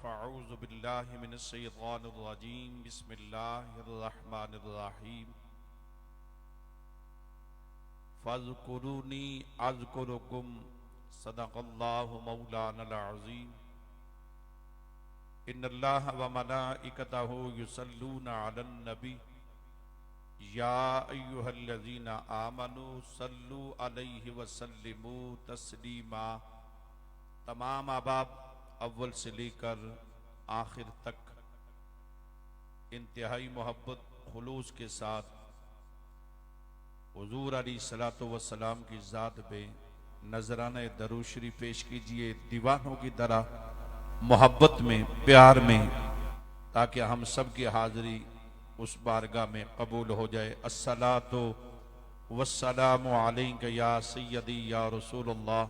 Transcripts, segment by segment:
फ़अऊज़ु बिल्लाहि मिनश्शैतानिर्रजीम बिस्मिल्लाहिर्रहमानिर्रहीम फ़ज़्कुरूनी अज़्कुरुकुम सदक़ल्लाहु मौलानल अज़ीम इन्नल्लाह व मलाइकतहु युसल्लूना अलन नबी या अय्युहल्लज़ीना आमनू सल्लू अलैहि व सल्लिमू तस्लीमा। तमाम अहबाब अव्वल से लेकर आखिर तक इंतहाई मोहब्बत खुलूस के साथ हुजूर अलैहिस्सलातु वस्सलाम की ज़ात पे नजराने दरूद शरीफ पेश कीजिए, दीवानों की तरह मोहब्बत में, प्यार में, ताकि हम सब की हाजिरी उस बारगाह में कबूल हो जाए। अस्सलातु वस्सलामु अलैका या सय्यदी या रसूलुल्लाह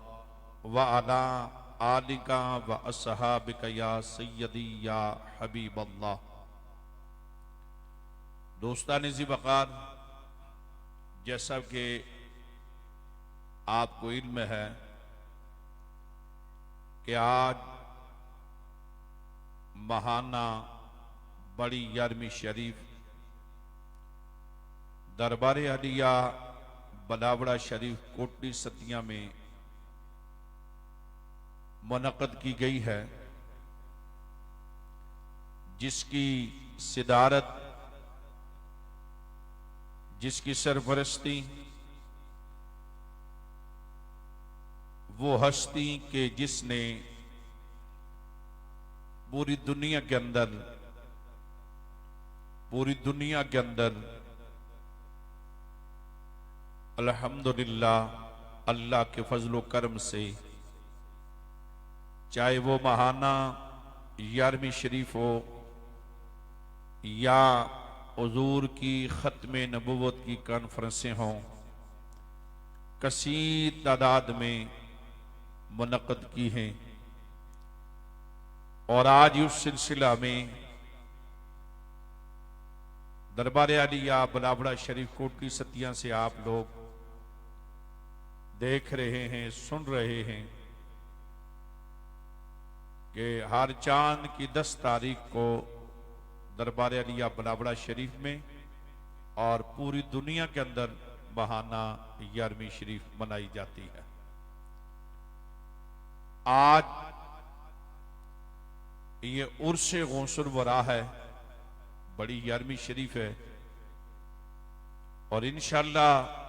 व अला आलिका व अस्हाबिका या सय्यदी या हबीबल्लाह। दोस्तान ज़ी वक़ार, जैसा कि आपको इल्म है कि आज महाना बड़ी यारमी शरीफ दरबार अलिया बलावड़ा शरीफ कोटली सतिया में मुनक़द की गई है, जिसकी सिदारत, जिसकी सरपरस्ती वो हस्ती के जिसने पूरी दुनिया के अंदर अल्हम्दुलिल्लाह अल्लाह के फजलो करम से, चाहे वो महाना यारमी शरीफ हो या हुजूर की ख़त्म नबुव्वत की कॉन्फ्रेंसें हों, कसीर तादाद में मुनक़द की हैं। और आज उस सिलसिला में दरबार अलिया बलावड़ा शरीफ कोट की सतिया से आप लोग देख रहे हैं, सुन रहे हैं कि हर चांद की 10 तारीख को दरबार अलिया बलावड़ा शरीफ में और पूरी दुनिया के अंदर महाना यारमी शरीफ मनाई जाती है। आज ये उर्स गौसुल वरा है, बड़ी यारमी शरीफ है, और इंशाअल्लाह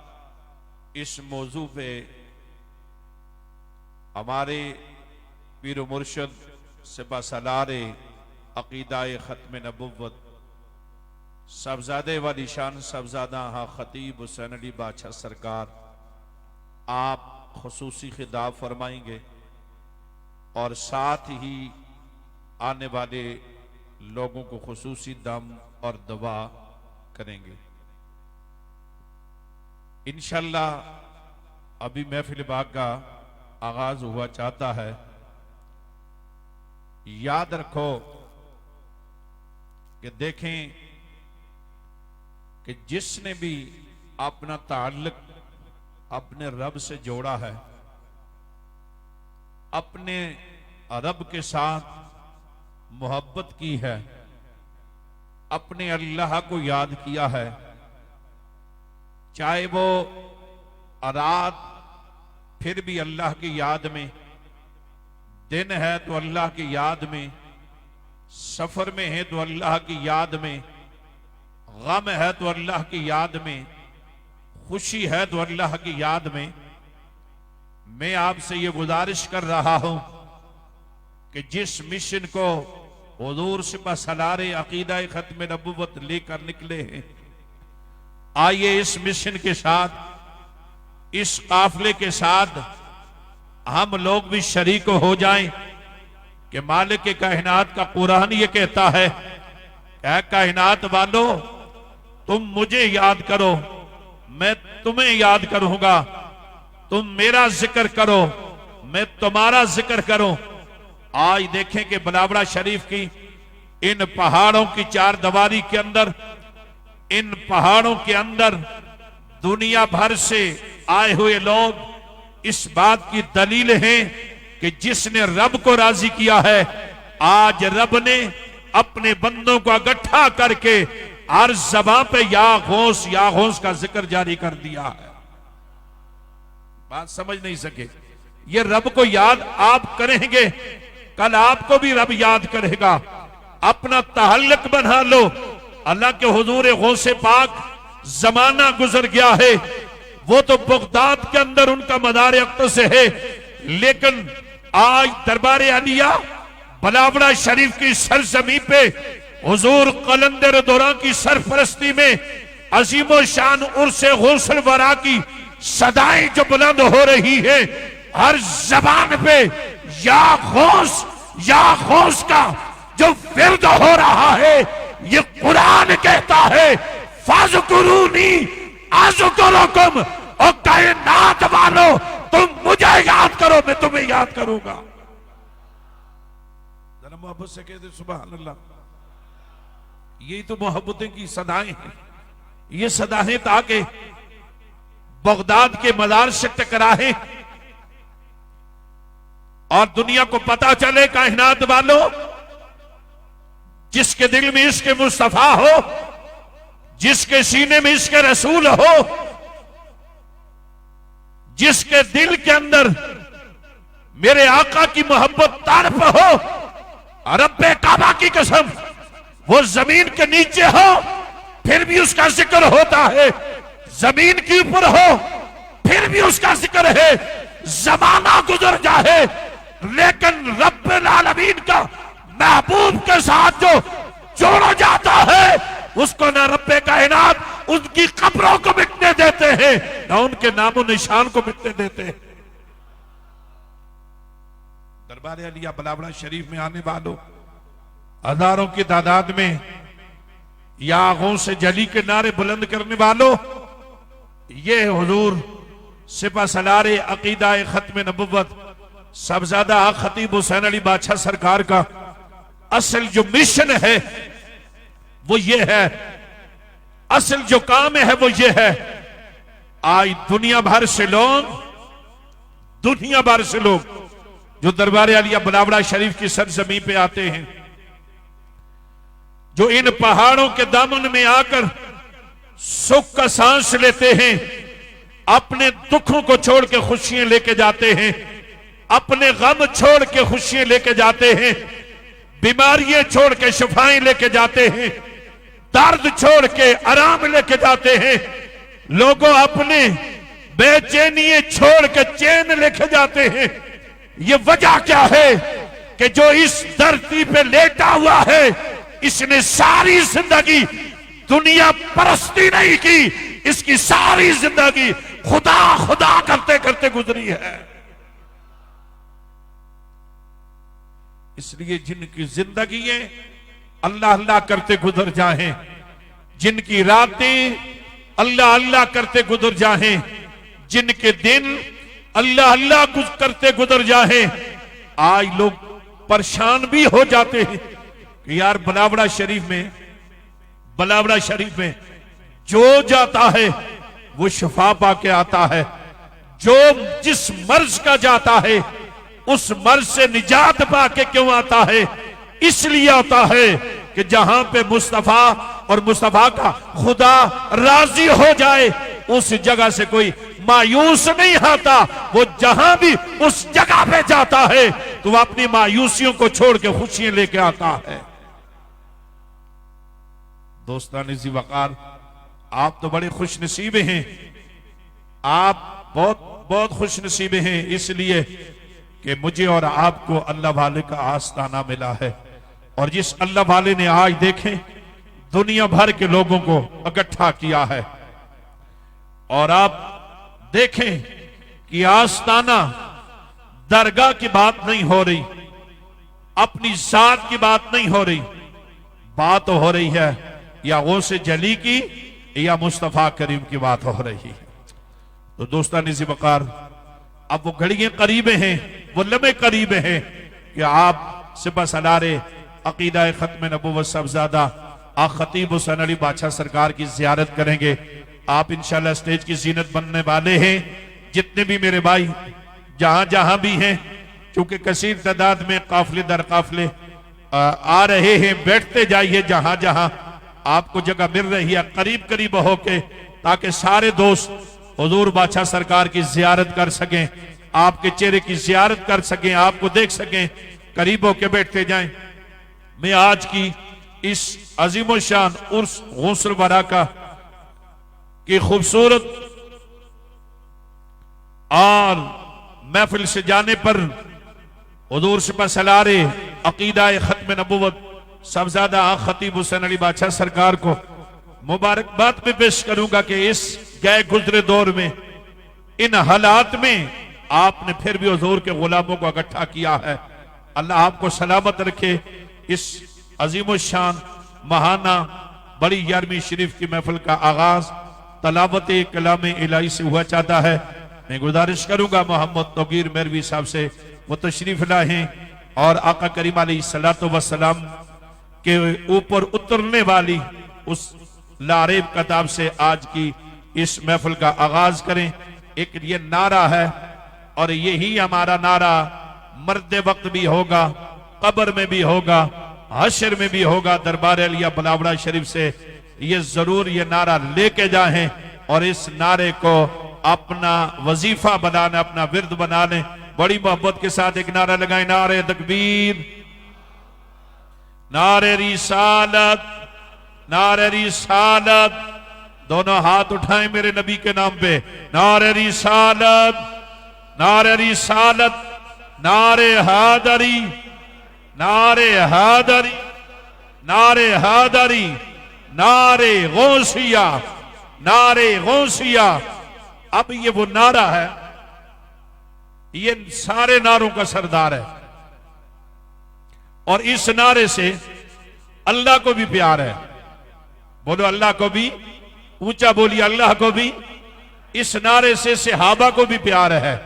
इस मौजू पे हमारे पीर मुर्शद सिपहसालारे अकीदाए ख़त्म नबुव्वत साहबजादे वाली शान साहबजादा हाँ खतीब हुसैन अली बादशाह सरकार आप खुसूसी खिताब फरमाएंगे और साथ ही आने वाले लोगों को खुसूसी दम और दवा करेंगे इंशाअल्लाह। अभी महफिल बाग का आगाज हुआ चाहता है। याद रखो कि देखें कि जिसने भी अपना ताल्लुक अपने रब से जोड़ा है, अपने रब के साथ मोहब्बत की है, अपने अल्लाह को याद किया है, चाहे वो रात फिर भी अल्लाह की याद में, दिन है तो अल्लाह की याद में, सफर में है तो अल्लाह की याद में, गम है तो अल्लाह की याद में, खुशी है तो अल्लाह की याद में। मैं आपसे ये गुजारिश कर रहा हूं कि जिस मिशन को हुजूर सिपहसालारे अकीदा ख़त्म नबुव्वत लेकर निकले हैं, आइए इस मिशन के साथ, इस काफले के साथ हम लोग भी शरीक हो जाएं कि मालिक के कायनात का कुरान ये कहता है, क्या कायनात वालों तुम मुझे याद करो, मैं तुम्हें याद करूंगा, तुम मेरा जिक्र करो, मैं तुम्हारा जिक्र करूं। आज देखें कि बलावड़ा शरीफ की इन पहाड़ों की चार दीवारी के अंदर, इन पहाड़ों के अंदर दुनिया भर से आए हुए लोग इस बात की दलील हैं कि जिसने रब को राजी किया है आज रब ने अपने बंदों को इकट्ठा करके हर ज़बान पे या गौस का जिक्र जारी कर दिया है। बात समझ नहीं सके। ये रब को याद आप करेंगे, कल आपको भी रब याद करेगा। अपना तहल्लुक बना लो अल्लाह के हुजूर गौसे पाक। जमाना गुजर गया है, वो तो बगदाद के अंदर उनका मदार अक़दस है, लेकिन आज दरबार आलिया बलावड़ा शरीफ की सरजमी पे हुजूर कलंदर दौरा की सरपरस्ती में अजीमो शान उर्से गौसल वरा की सदाएं जो बुलंद हो रही है, हर जबान पे या गौस का जो विर्द हो रहा है, ये कुरान कहता है फाज़कुरूनी अज़कुरुकुम। और कायनात वालों, तुम मुझे याद करो, मैं तुम्हें याद करूंगा। जरा मोहब्बत से कहते सुभान अल्लाह। यही तो मोहब्बतें की सदाएं हैं। ये सदाएं ताकि बगदाद के मजार से टकराए और दुनिया को पता चले, कायनात वालों, जिसके दिल में इश्क मुस्तफा हो, जिसके सीने में इश्क रसूल हो, जिसके दिल के अंदर मेरे आका की मोहब्बत तारफ हो, रब्बे काबा की कसम, वो जमीन के नीचे हो फिर भी उसका जिक्र होता है, जमीन के ऊपर हो फिर भी उसका जिक्र है। जमाना गुजर जाए लेकिन रब्बुल आलमीन का महबूब के साथ जो जोड़ा जाता है, उसको ना रब्बे कायनात उनकी कब्रों को मिटने देते हैं, ना उनके नामो निशान को मिटने देते हैं। दरबार अलिया बलावड़ा शरीफ में आने वालों, हजारों की तादाद में या आगों से जली के नारे बुलंद करने वालों, ये हुजूर सिपा सलारे अकीदा खत्म नबुव्वत सबजादा खतीब हुसैन अली बादशाह सरकार का असल जो मिशन है वो ये है, असल जो काम है वो ये है। आज दुनिया भर से लोग जो दरबार आलिया बलावड़ा शरीफ की सरजमी पे आते हैं, जो इन पहाड़ों के दामन में आकर सुख का सांस लेते हैं, अपने दुखों को छोड़ के खुशियां लेके जाते हैं, अपने गम छोड़ के खुशियां लेके जाते हैं, बीमारियां छोड़ के शिफाएं लेके जाते हैं, दर्द छोड़ के आराम लेके जाते हैं। लोगों अपने बेचैनियां छोड़ के चैन लेके जाते हैं। ये वजह क्या है कि जो इस धरती पे लेटा हुआ है, इसने सारी जिंदगी दुनिया परस्ती नहीं की, इसकी सारी जिंदगी खुदा खुदा करते करते गुजरी है। इसलिए जिनकी जिंदगी अल्लाह अल्लाह करते गुजर जाएं, जिनकी रातें अल्लाह अल्लाह करते गुजर जाएं, जिनके दिन अल्लाह अल्लाह करते गुजर जाएं, आज लोग परेशान भी हो जाते हैं कि यार बलावड़ा शरीफ में जो जाता है वो शफा पाके आता है, जो जिस मर्ज का जाता है उस मर्ज से निजात पाके क्यों आता है? इसलिए आता है कि जहां पे मुस्तफा और मुस्तफा का खुदा राजी हो जाए, उस जगह से कोई मायूस नहीं आता। वो जहां भी उस जगह पे जाता है तो वह अपनी मायूसियों को छोड़ के खुशियां लेके आता है। दोस्तान ज़ी वक़ार, आप तो बड़े खुश नसीबे हैं, आप बहुत बहुत खुश नसीबे हैं, इसलिए कि मुझे और आपको अल्लाह वाले का आस्ताना मिला है। और जिस अल्लाह वाले ने आज देखें दुनिया भर के लोगों को इकट्ठा किया है, और आप देखें कि आस्ताना दरगाह की बात नहीं हो रही, अपनी जात की बात नहीं हो रही, बात हो रही है या वो से जली की या मुस्तफा करीम की बात हो रही है। तो दोस्तान ज़ी वक़ार, अब वो घड़ियां करीब हैं, वो लम्हे करीब हैं कि आप सिपा सलारे अकीदा खत्म नबुव्वत सबजादा खतीब हुसैन अली बादशाह सरकार की जियारत करेंगे। आप इंशाल्लाह स्टेज की जीनत बनने वाले हैं। जितने भी मेरे भाई जहां जहां भी हैं, क्योंकि कसीर तादाद में काफिले दर काफिले आ रहे हैं, बैठते जाइए जहां जहां आपको जगह मिल रही है, करीब करीब होके, ताकि सारे दोस्त हुजूर बादशाह सरकार की जियारत कर सकें, आपके चेहरे की जियारत कर सकें, आपको देख सकें, करीब होके बैठते जाएं। मैं आज की इस अजीम शान उर्स गौसुल बराका की खूबसूरत और महफिल से जाने पर हुजूर सिपा सलारे अकीदा खत्म नबुवत सबजादा खतीब हुसैन अली बादशाह सरकार को मुबारकबाद भी पेश करूंगा कि इस गए गुजरे दौर में, इन हालात में आपने फिर भी हुजूर के गुलामों को इकट्ठा किया है। अल्लाह आपको सलामत रखे। इस अजीम शान महाना बड़ी 11वीं शरीफ की महफिल का आगाज तलावत कलाम इलाही से हुआ चाहता है। मैं गुजारिश करूंगा मोहम्मद तौकीर मेरवी साहब से वो तशरीफ लाएं और आका करीम अलैहिस्सलातु वस्सलाम के ऊपर उतरने वाली उस लारेब किताब से आज की इस महफिल का आगाज करें। एक ये नारा है और यही हमारा नारा मर्दे वक्त भी होगा, कब्र में भी होगा, हशर में भी होगा। दरबार अलिया बलावड़ा शरीफ से ये जरूर ये नारा लेके जाएं और इस नारे को अपना वजीफा बना लें, अपना विर्द बना लें। बड़ी मोहब्बत के साथ एक नारा लगाएं, नारे तकबीर, नारे रिसालत, नारे रिसालत। दोनों हाथ उठाएं मेरे नबी के नाम पे। नारे रिसालत, नारे रिसालत, नारे हादरी, नारे हादरी, नारे हादरी, नारे गौसिया, नारे गौसिया। अब ये वो नारा है, ये सारे नारों का सरदार है और इस नारे से अल्लाह को भी प्यार है। बोलो अल्लाह को भी, ऊंचा बोलिए अल्लाह को भी। इस नारे से सहाबा को भी प्यार है,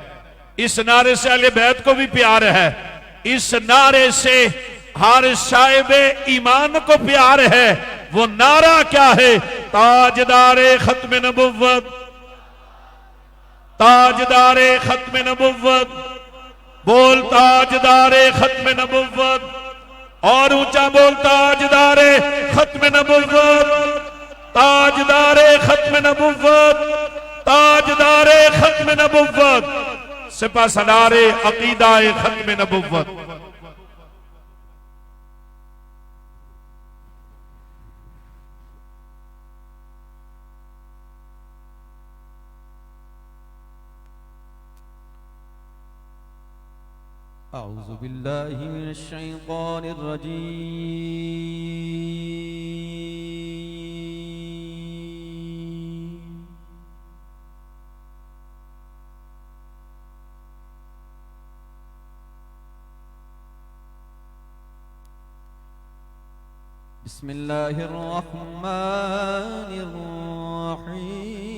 इस नारे से अहले बैत को भी प्यार है, इस नारे से हर साहिब ईमान को प्यार है। वो नारा क्या है? ताजदारे खत्म नबुव्वत, ताजदारे खत्म नबुव्वत। बोल ताजदारे खत्म नबुव्वत, और ऊंचा बोल ताजदारे खत्म नबुव्वत, ताजदारे खत्म नबुव्वत, ताजदारे खत्म नबुव्वत, सिपा सलारे अकीदाए खत्म नबुव्वत। अऊज़ु बिल्लाहि मिनश शैतानिर रजीम। बिस्मिल्लाहिर रहमानिर रहीम।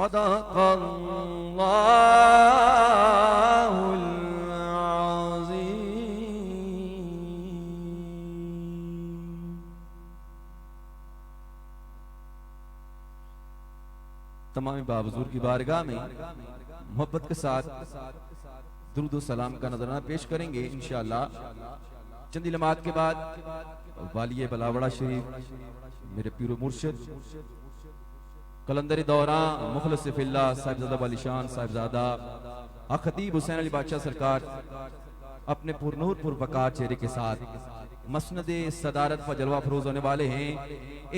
सदक़ल्लाहुल अज़ीम। तमाम बाबुज़ुर की बारगाह में मोहब्बत के साथ दुरूद व सलाम का नजराना पेश करेंगे इंशाअल्लाह। चंदी लम्हात के बाद वालिए बलावड़ा शरीफ मेरे पीर मुर्शिद कलंदर दौरा मुखलिस फिल्लाह साहिबजादा वालिशान साहिबजादा खतीब हुसैन अली बादशाह सरकार अपने पुरनूर पुरवकार चेहरे के साथ मसनद सदारत व जलवा फरोज होने वाले हैं।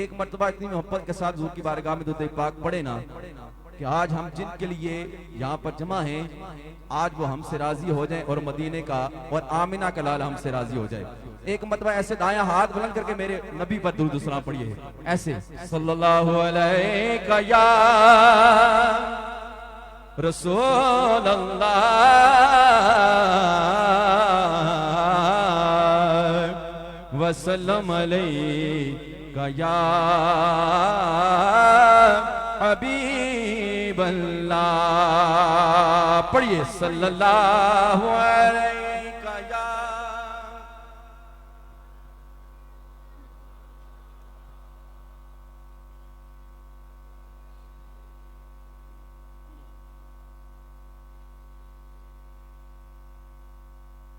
एक मर्तबा इतनी मोहब्बत के साथ हुजूर की बारगाह में दुरूद पाक पढ़े ना कि आज हम जिनके लिए यहाँ पर जमा हैं आज वो हमसे राजी हो जाएं और मदीने का और आमिना का लाल हमसे राजी हो जाए। एक मर्तबा ऐसे दायां हाथ बुलंद करके मेरे नबी पर दुरूद सलाम पढ़िए ऐसे सल्लल्लाहु अलैहि या रसूल अल्लाह वसल्लम अलैका या हबीब अल्लाह। पढ़िए सल्लल्लाहु अलैका या।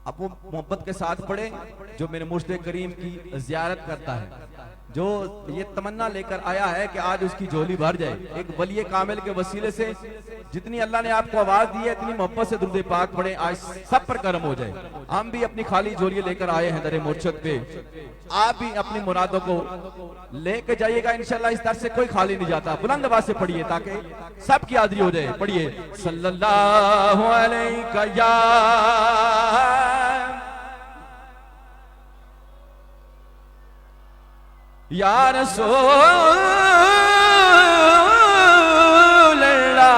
अब वो मोहब्बत के साथ पढ़े जो मेरे मुर्शिद करीम की ज़ियारत करता है, जो ये तमन्ना लेकर आया है कि आज उसकी झोली भर जाए। एक वली कामिल के वसीले से जितनी अल्लाह ने आपको आवाज दी है इतनी मोहब्बत से दुरूद पाक पढ़े, आज सब पर करम हो जाए। हम भी अपनी खाली झोली लेकर आए हैं दरे मुर्शिद पे, आप भी अपनी मुरादों को लेके जाइएगा इंशाल्लाह। इस तरह से कोई खाली नहीं जाता। बुलंद आवाज से पढ़िए ताकि सबकी हाज़िरी हो जाए। पढ़िए सल्लल्लाहु अलैहि या या रसूल अल्लाह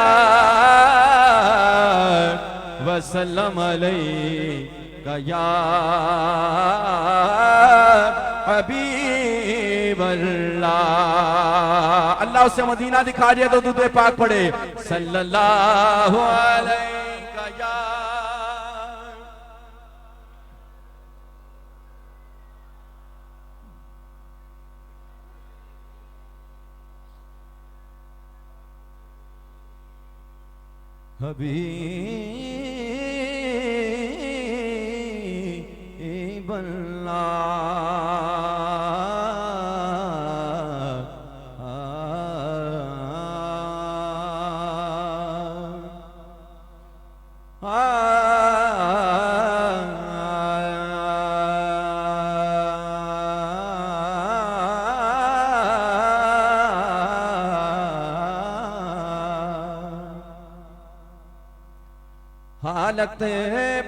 वसल्लम अलैका या हबीब अल्लाह। अल्लाह उसे मदीना दिखा दिया तो दुरूद पाक पढ़े सल्लल्लाहु अलैका या। हबीब हालत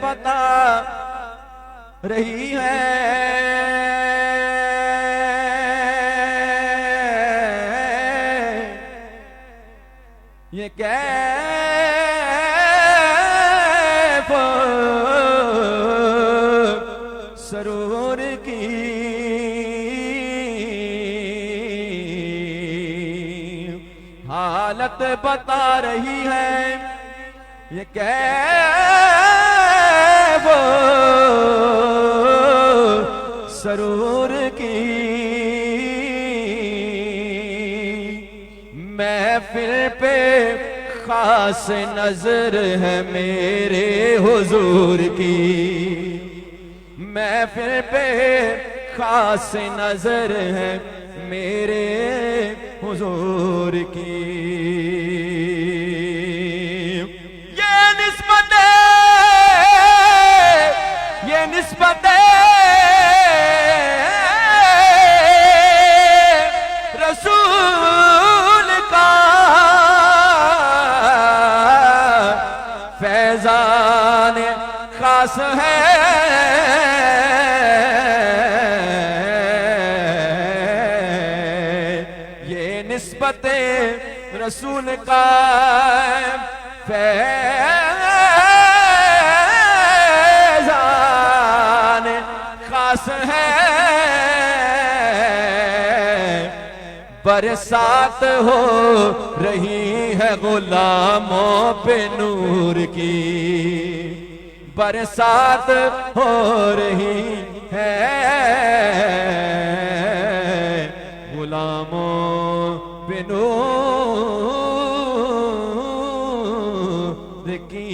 बता रही है ये कैफ सरूर की, हालत बता रही है ये कैफ सरूर की। महफिल पे खास नजर है मेरे हुजूर की, महफिल पे खास नजर है मेरे हुजूर की। ये निस्बत रसूल का फैजान खास है, ये निस्बत रसूल का फैजान खास है। बरसात हो रही है गुलामों पे नूर की बरसात हो रही है, गुलामों पे नूर की।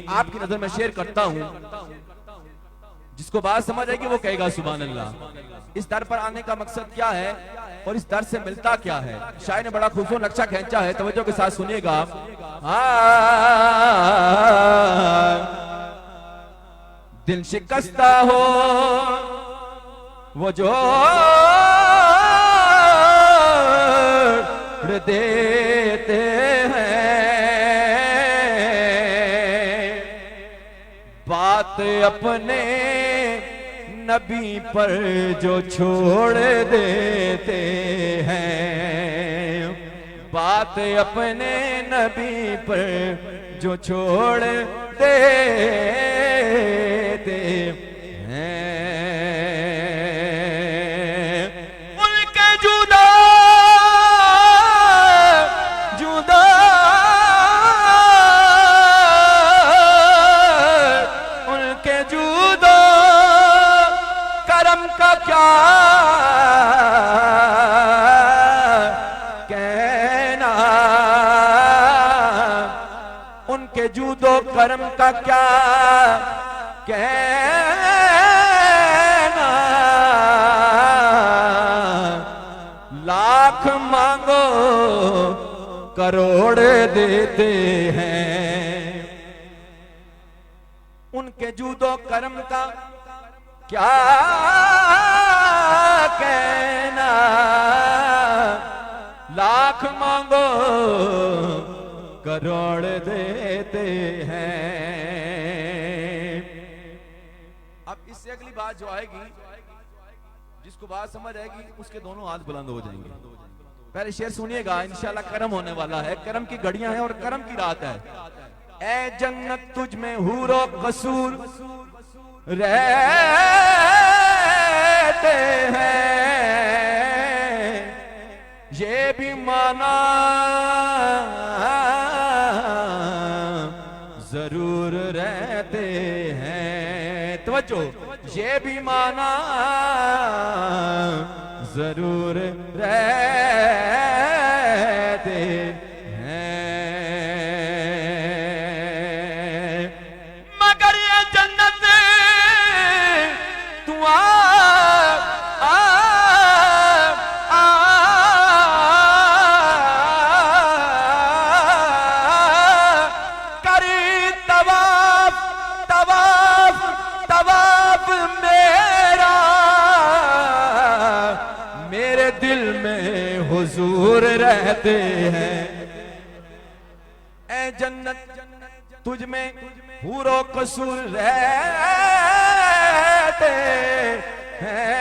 आपकी नजर में शेयर करता हूं, जिसको बात समझ आएगी वो कहेगा सुभान अल्लाह। इस दर पर आने का मकसद क्या है और इस दर से मिलता क्या है? शायर ने बड़ा खूबसूरत नक्शा खींचा है, तवज्जो के साथ सुनिएगा। दिल शिकस्ता हो वो जो देते हैं, बात अपने नबी पर जो छोड़ देते हैं, बात अपने नबी पर जो छोड़ देते हैं, उनके जुदा जुदा उनके जुदा करम का क्या कहना, उनके जूदो करम का क्या कहना, लाख मांगो करोड़ देते हैं, उनके जूदो करम का क्या कहना, लाख मांगो करोड़ देते हैं। अब इससे अगली बात जो आएगी, जिसको बात समझ आएगी उसके दोनों हाथ बुलंद हो जाएंगे। पहले शेर सुनिएगा, इंशाल्लाह करम होने वाला है, करम की घड़ियां हैं और करम की रात है। ए जन्नत तुझ में हूरो कसूर रहते हैं, ये भी माना जरूर रहते हैं। तवज्जो, ये भी माना जरूर रहते हैं, मगर ये जन्नत तू करी तवाफ तवाफ तवाफ मेरा, मेरे दिल में हुजूर रहते हैं। ए जन्नत तुझ में हूरो कसूर रहते हैं,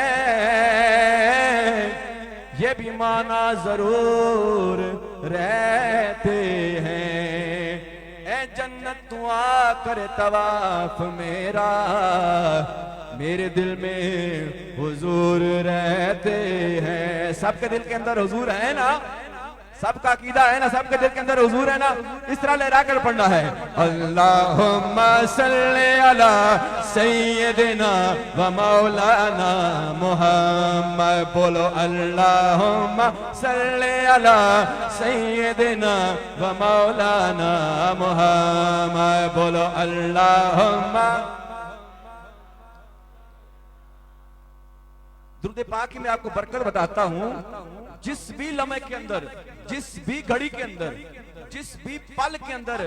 ये भी माना जरूर रहते हैं। ए जन्नत तू आकर तवाफ मेरा, मेरे दिल में हुजूर रहते हैं। सबके दिल के अंदर हुजूर है ना, सबका अकीदा है ना, सबके दिल के अंदर हुजूर है ना। इस तरह लहरा कर पढ़ना है, अल्लाहुम्मा सल्ली अला सय्यदिना व मौलाना मुहम्मद। बोलो अल्लाहुम्मा सल्ली अला सय्यदिना व मौलाना मुहम्मद। बोलो अल्लाहुम्मा। दुरूद पाक की मैं आपको बरकत बताता हूं। जिस भी लम्हे के अंदर, जिस भी घड़ी के अंदर, जिस भी पल के अंदर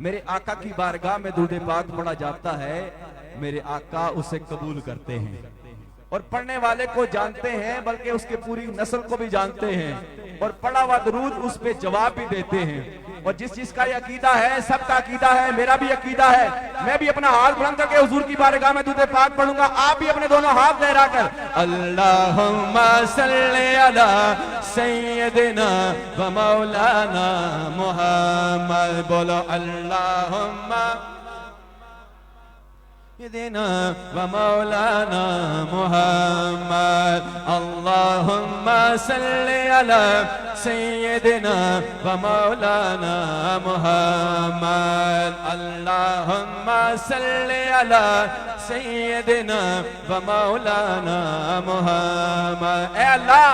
मेरे आका की बारगाह में दुरूद पाक पढ़ा जाता है, मेरे आका उसे कबूल करते हैं और पढ़ने वाले को जानते हैं, बल्कि उसके पूरी नस्ल को भी जानते हैं और पढ़ा हुआ दुरूद उस पे जवाब भी देते हैं। और जिस जिसका ये अकीदा है, सबका अकीदा है, मेरा भी अकीदा है, मैं भी अपना हाथ बुलंद करके हुजूर की बारगाह में दुरूद पाक पढ़ूंगा। आप भी अपने दोनों हाथ लहरा कर अल्लाहुम्मा सल्ली अला सय्यदिना व मौलाना मुहम्मद। बोलो अल्लाहुम्मा सय्यदिना व मौलाना मुहम्मद अल्लाहुम्मा सल्लि अला सय्यदिना व मौलाना मुहम्मद अल्लाहुम्मा सल्लि अला सय्यदिना व मौलाना मुहम्मद। ए अल्लाह,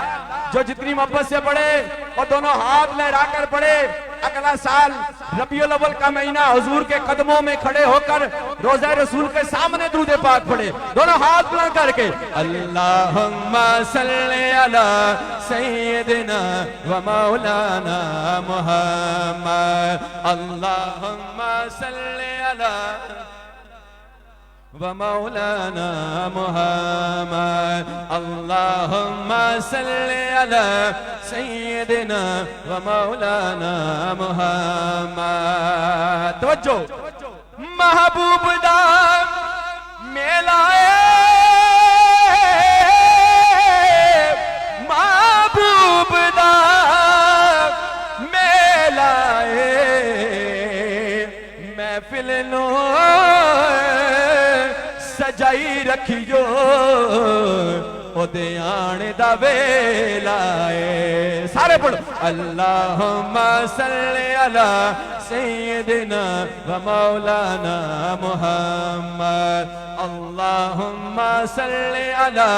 जो जितनी मोहब्बत से पढ़े और दोनों हाथ लहरा कर पढ़े, अगला साल रबीउल अव्वल का महीना हुजूर के कदमों में खड़े होकर रोज़ा रसूल के सामने दुरूद पाक पढ़े, दोनों हाथ बुलंद करके अल्लाहुम्मा सल्लि अला सय्यदिना व मौलाना मुहम्मद अल्लाहुम्मा सल्लि अला व मौलाना मुहम्मद अल्लाहुम्मा सल्लि अला सय्यदिना व मौलाना मुहम्मद। तवज्जो, महबूब दा मेला महबूब दा मेला महफिल नो सजाई रखियो ओदे आने दा वेला है। सारे पढ़ो अल्लाहुम्मा सल्लि अला सय्यदिना व मौलाना मुहम्मद अल्लाहुम्मा सल्लि अला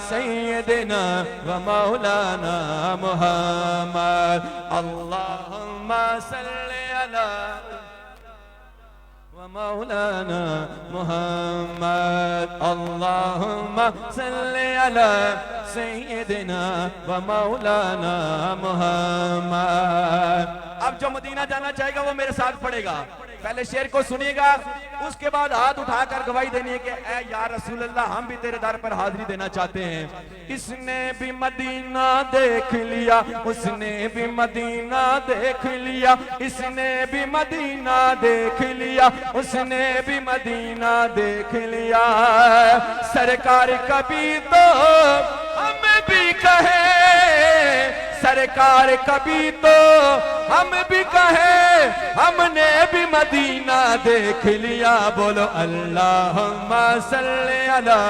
सय्यदिना व मौलाना मुहम्मद अल्लाहुम्मा सल्लि अला मौलाना मुहम्मद अल्लाहुम्मा सल्लि अला सय्यदिना व मौलाना मुहम्मद। अब जो मदीना जाना चाहेगा वो मेरे साथ पढ़ेगा। पहले शेर को सुनिएगा, उसके बाद हाथ उठाकर गवाही देनी है कि ऐ या रसूल अल्लाह, हम भी तेरे दर पर हाजिरी देना चाहते हैं। इसने भी मदीना देख लिया, उसने भी मदीना देख लिया, इसने भी मदीना देख लिया, उसने भी मदीना देख लिया। सरकार कभी तो हम भी कहे, सरकार कभी तो हम भी कहे, हमने भी मदीना देख लिया। बोलो अल्लाहुम्मा सल्लि अला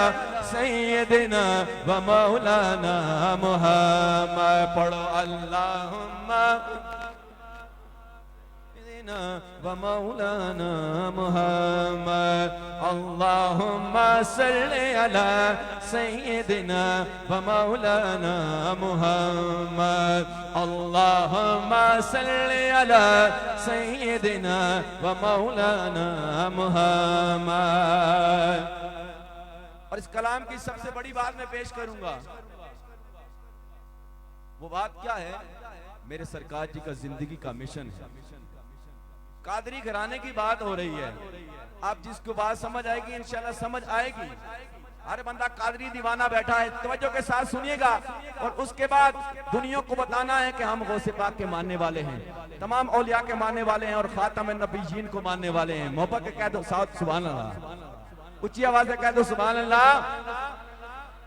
सय्यदिना व मौलाना मुहम्मद। पढ़ो अल्लाहुम्मा व मौलाना मुहम्मद अल्लाहुम्मा सल्लि अला सय्यदिना व मौलाना मुहम्मद अल्लाहुम्मा सल्लि अला सय्यदिना व मौलाना मुहम्मद। और इस कलाम की सबसे बड़ी बात मैं पेश करूंगा। वो बात क्या है? मेरे सरकार जी का जिंदगी का मिशन है। कादरी घराने की बात हो रही है। आप जिसको बात समझ आएगी इंशाल्लाह समझ आएगी। हर बंदा कादरी दीवाना बैठा है, तवज्जो के साथ सुनिएगा। और उसके बाद दुनिया को बताना है कि हम गौसे पाक के मानने वाले हैं, तमाम औलिया के मानने वाले हैं और खातम नबीयीन को मानने वाले हैं। मोहब्बत के कह दो साथ सुभान अल्लाह, ऊंची आवाज से कह दो सुभान अल्लाह।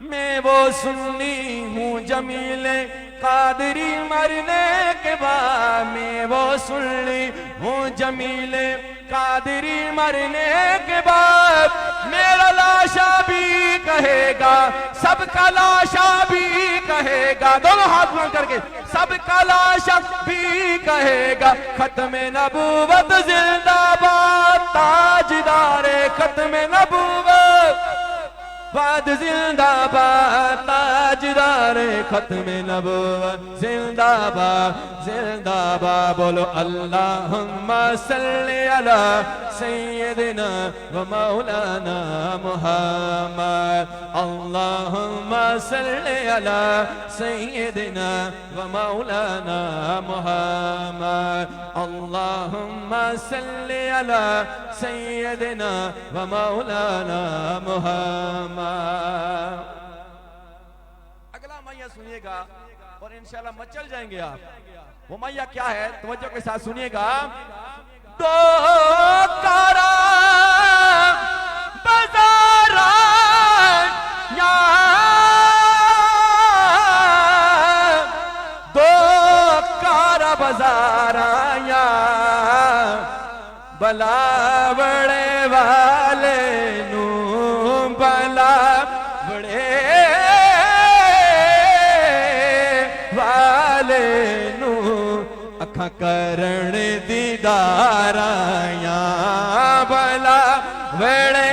मैं वो सुन्नी हूँ जमीले कादरी मरने के बाद, मैं वो सुन्नी हूँ जमीले कादरी मरने के बाद। मेरा लाशा भी कहेगा, सबका लाशा भी कहेगा, दोनों हाथ बुलंद करके सबका लाशा भी कहेगा, खत्म नबूवत जिंदाबाद, ताजदारे खत्म नबूवत बाद जिंदाबाद, ताजदारे खत्म नबूवत जिंदाबाद जिंदाबाद। बोलो अल्लाहुम्मा सल्लि अला सय्यदिना व मौलाना मुहम्मद अल्लाहुम्मा सल्लि अला सय्यदिना व मौलाना मुहम्मद अल्लाहुम्मा सल्लि अला सय्यदिना व मौलाना मुहम्मद। अगला मैया सुनिएगा और इंशाल्लाह मचल जाएंगे आप। वो मैया क्या है? तवज्जो के साथ सुनिएगा। दो कारा बाजारा दो कारा बाजारा बलावड़े वाले नू करण दीदाराया भला वेड़े।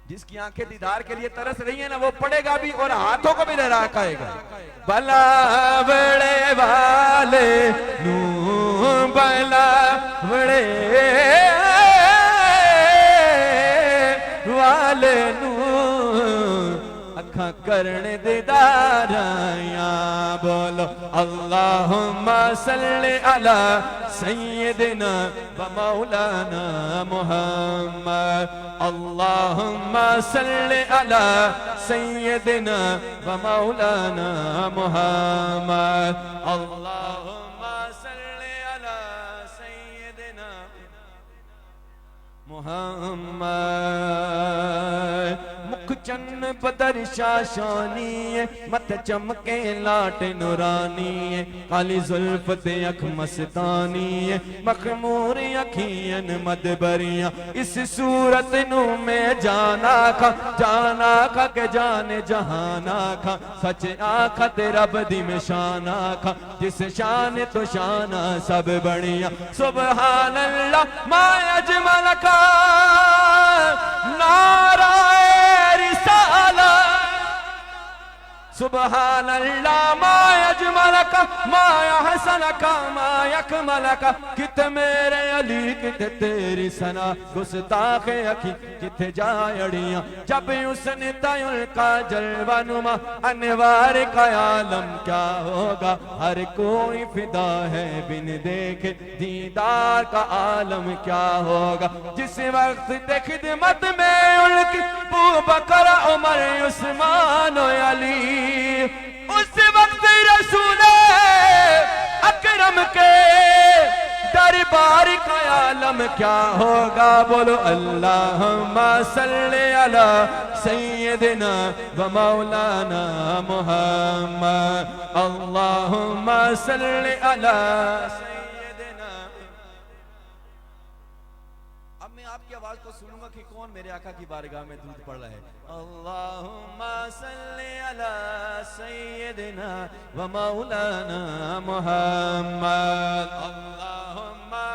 जिसकी आंखें दीदार के लिए तरस रही है ना, वो पढ़ेगा भी और हाथों को भी लहरा खाएगा। भला वेड़े वाले नू भला वेड़े वाले नू अखा करण दीदाराया। बोलो अल्लाहुम्मा सल्ली अला सय्यिदिना व मौलाना मुहम्मद। अल्लाहुम्मा सल्ली अला सय्यिदिना व मौलाना मुहम्मद। अल्लाहुम्मा सल्ली अला सय्यिदिना मुहम्मद। मुख चन्न बदर शाशानी है, मत चमके लाट नूरानी है, काली जुल्फ ते अख मस्तानी है, मखमूर अखियन मदबरिया। इस सूरत नू मैं जाना खा के जाने जहाना खा। सच आखा ते रब दी में शाना खा, जिस शान तो शाना सब बढ़िया। सुबहान अल्लाह मा अजमल का नारा रिसाला। सुबहान अल्लाह मा अजमल का मा अहसन का मा यकमल का। कित मेरे अली कित तेरी सना, गुस्ताख अखी कित जायड़ियां। जब उसने तयुल का जलवानुमा, अनवार का आलम क्या होगा। हर कोई फिदा है बिन देखे, दीदार का आलम क्या होगा। जिस वक्त खिदमत में उनकी अबू बकर उमर उस्मान अली, उस वक्त रसूल अकरम के दरबार का आलम क्या होगा। बोलो अल्लाहुम्मा सल्ली अला सय्यिदिना व मौलाना मुहम्मद। अल्लाहुम्मा सल्ली अला सय्यिदिना। अब मैं आपकी आवाज को सुनूंगा कि कौन मेरे आका की बारगाह में दूध पड़ रहा है। अल्लाहुम्मा सल्ली अला सय्यिदिना व मौलाना मुहम्मद। अल्लाहुम्मा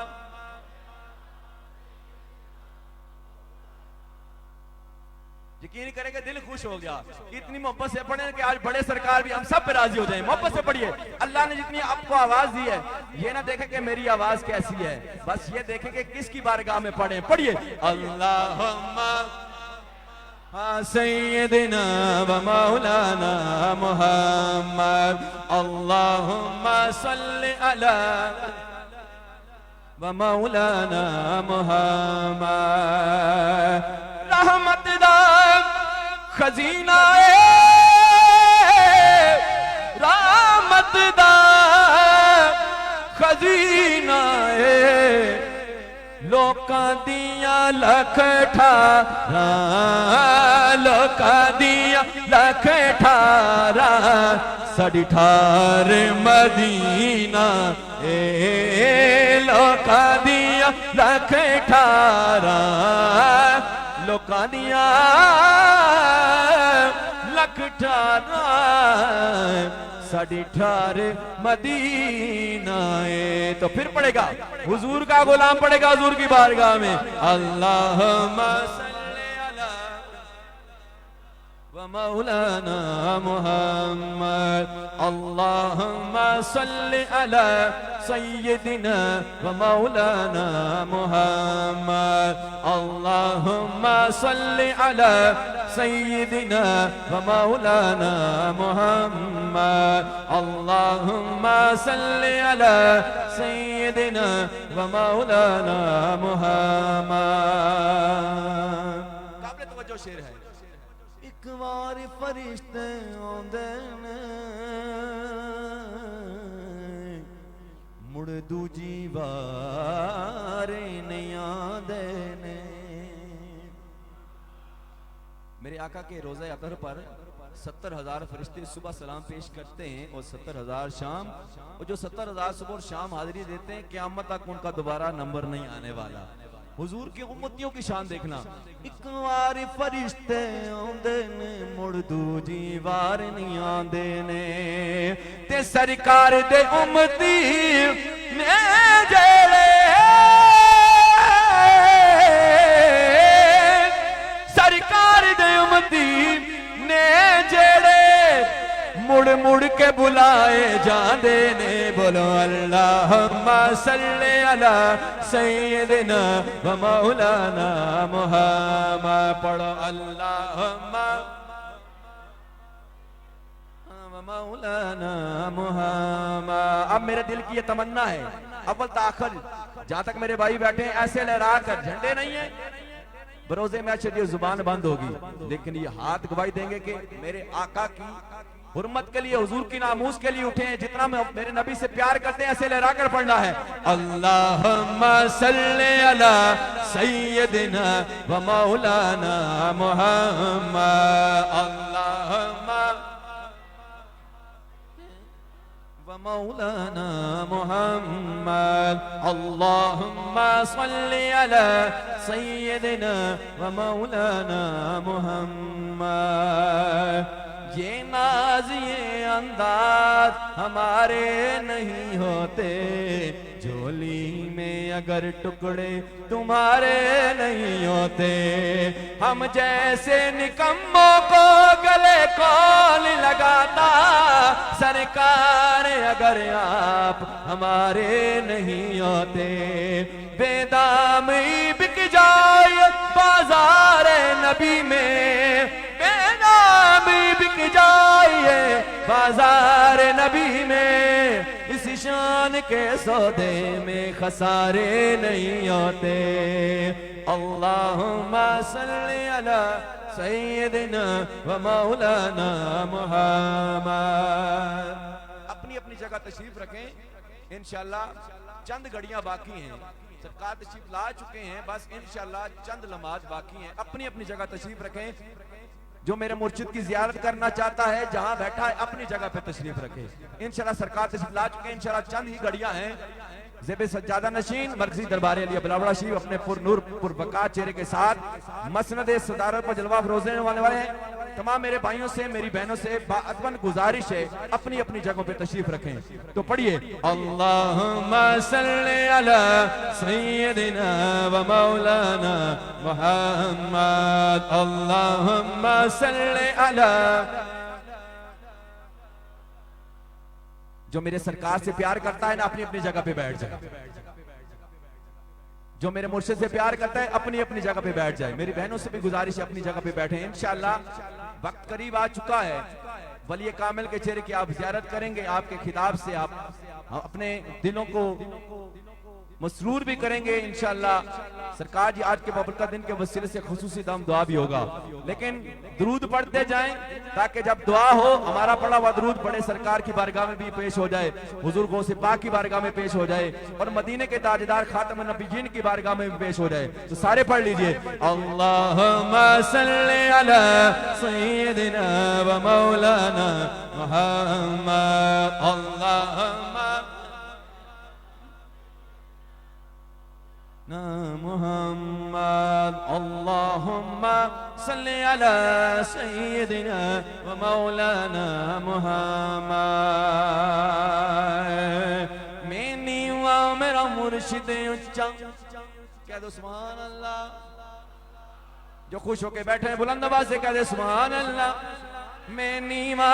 यकीन करेंगे दिल खुश हो गया। इतनी मोहब्बत से पढ़े कि आज बड़े सरकार भी हम सब पे राजी हो जाए। मोहब्बत से पढ़िए। अल्लाह ने जितनी आपको आवाज दी है, ये ना देखें कि मेरी आवाज कैसी है, बस ये देखें कि किसकी बारगाह में पढ़े। पढ़िए अल्लाहुम्मा सय्यिदिना व मौलाना मुहम्मद। अल्लाहुम्मा सल्ली अला व मौलाना मुहम्मद। रहमत दा खजीना रहमत दा खजीना लोकां दियां लख ठारा, लोकां दियां लख ठारा। साडी ठार मदीना लोकां दियां लख ठारा, लोकां दियां लख ठारा। साडी ठार मदीना तो फिर पड़ेगा हुजूर का गुलाम पड़ेगा हुजूर की बारगाह में। अल्लाहुम्मा सल्ली अला व मौलाना मुहम्मद। अल्लाहुम्मा सल्ली अला सय्यिदिना व मौलाना मुहम्मद। अल्लाहुम्मा सल्ली अला सय्यिदिना व मौलाना मुहम्मद। अल्लाहुम्मा सल्ली अला सय्यिदिना व मौलाना मुहम्मद। काबिल तवज्जो शेर है। एक बार फरिश्ते आंदे ने, मुड़ दूजी बार नहीं आंदे ने। मेरे आका के रोज़े अतर पर 70,000 फरिश्ते सुबह सलाम पेश करते हैं और 70,000 शाम। और जो 70,000 सुबह और शाम हाजिरी देते हैं, क़यामत तक उनका दोबारा नंबर नहीं आने वाला। हुजूर की उम्मतियों की शान देखना। एक बार फरिश्ते आंदे ने मुड़ दूजी बार नहीं आंदे ने, ते सरकार दे उम्मती ने जेड़े, सरकार दे उम्मती ने जेड़े मुड़ मुड़ के बुलाए जांदे ने। बोलो अल्लाहुम्मा सल्ली अला सय्यिदिना व मौलाना मुहम्मद। पढ़ो अल्लाहुम्मा मौलाना मुहम्मद। अब मेरे दिल की ये तमन्ना है, अव्वल ताखिर जहां तक मेरे भाई बैठे हैं ऐसे लहरा कर, झंडे नहीं है बरोजे में अच्छे जुबान बंद होगी, लेकिन ये हाथ गवाही देंगे कि मेरे आका की हुर्मत के लिए, हुजूर की नामूस के लिए उठे हैं। जितना मैं मेरे नबी से प्यार करते हैं ऐसे लहरा कर पढ़ना है। अल्लाहुम्मा सल्ली अला सय्यिदिना व मौलाना मुहम्मद। अल्लाहुम्मा व मौलाना मुहम्मद। अल्लाहुम्मा सल्ली अला सय्यिदिना व मौलाना मुहम्मद। ये नाज ये अंदाज हमारे नहीं होते, झोली में अगर टुकड़े तुम्हारे नहीं होते, हम जैसे निकम्मों को गले कौन लगाता, सरकार अगर आप हमारे नहीं होते। बेदामी बिक जाए बाजार नबी में, बेदामी बिक जाए बाजार नबी में, इस शान के सौदे में खसारे नहीं होते। अल्लाहुम्मा सल्ली अला सय्यिदिना व मौलाना मुहम्मद। अपनी अपनी जगह तशरीफ रखें। इंशाअल्लाह चंद घड़ियां बाकी हैं, सरकार तशरीफ ला चुके हैं, बस इंशाअल्लाह चंद लम्हात बाकी हैं। अपनी अपनी जगह तशरीफ रखें। जो मेरे मुर्शिद की जियारत करना चाहता है जहां बैठा है अपनी जगह पे तशरीफ रखे। इंशाअल्लाह सरकार तशरीफ ला चुके हैं। इंशाअल्लाह चंद ही घड़ियां हैं। ज़ेबे सज्जादा नशीन मरकजी दरबार अली अबलावड़ा शरीफ अपने पुरनूर पुरबका चेहरे के साथ मसनद सदारत पर जलवा फरोजने वाले हैं। तमाम मेरे भाइयों से मेरी बहनों से बाअदबन गुजारिश है अपनी अपनी जगहों पे तशरीफ रखें। तो पढ़िए अल्लाहुम्मा सल्ली अला सय्यिदिना व मौलाना मुहम्मद। अल्लाहुम्मा सल्ली अला। जो मेरे सरकार से प्यार करता है ना अपनी अपनी जगह पे बैठ जाए। जो मेरे मुर्शिद से प्यार करता है अपनी अपनी जगह पे बैठ जाए। मेरी बहनों से भी गुजारिश है अपनी जगह पे बैठे। इंशाअल्लाह वक्त करीब आ चुका है। वली कामिल के चेहरे की आप जियारत करेंगे, आपके खिताब से आप अपने दिलों को मसरूर भी करेंगे इंशाअल्लाह। सरकार जी आज के बबरकत दिन के वसीले से खुसूसी दम दुआ भी होगा, लेकिन दरूद पढ़ते जाएं ताकि जब दुआ हो हमारा पढ़ा हुआ दरूद पढ़े सरकार की बारगाह में भी पेश हो जाए, हुजूर गौसे पाक की बारगाह में पेश हो जाए और मदीने के ताजदार खातमुन नबिय्यीन की बारगाह में भी पेश हो जाए। तो सारे पढ़ लीजिए अल्लाहुम्मा सल्ली अला सय्यिदिना व मौलाना मुहम्मद। अल्लाहुम्मा मुहम्मद। अल्लाहुम्मा सल्ली अला सय्यिदिना व मौलाना मुहम्मद। मैंने वा मेरा मुर्शिद उच्चा, कह दो सुभान अल्लाह। जो खुश होके बैठे हैं बुलंद आवाज से कह दे सुभान अल्लाह। मैंने वा